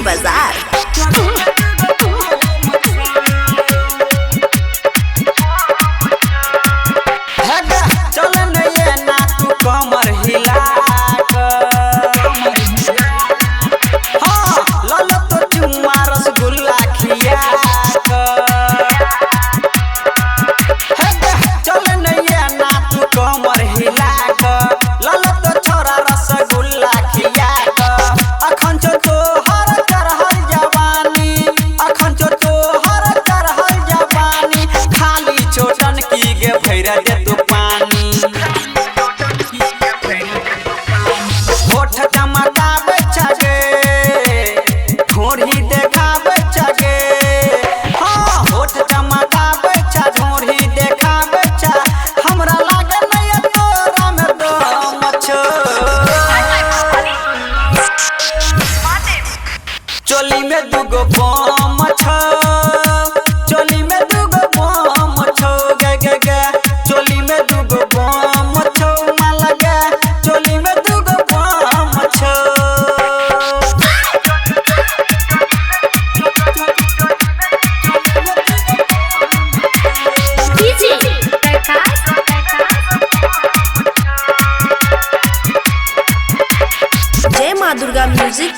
बाजार। चोली में दुगो बम छो, चोली में दुगो बम छो गे गे गे, चोली में दुगो बम छो माला गे, चोली में दुगो बम छो। जय माँ दुर्गा म्यूजिक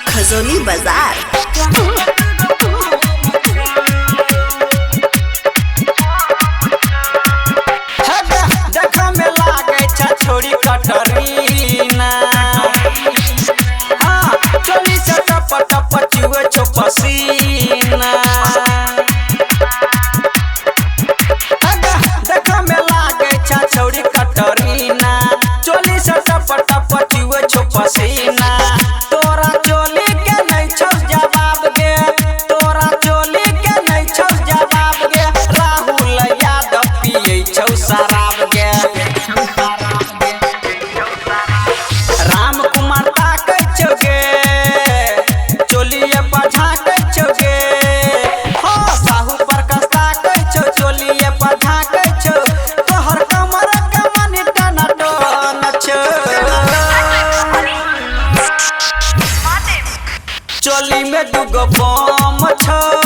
खजोली बाजार। छोरी कटरीना हाँ चोली से टप टप चुए छो पसीना, देखा में लागे छा छोरी कटरीना, चोली से टप टप चुए छो पसीना। तोरा चोली के नहीं छो जवाब गे, तोरा चोली के नहीं छो जवाब गे, राहुल यादव पिए छो शराब गे। चोली में दुगो बम छो।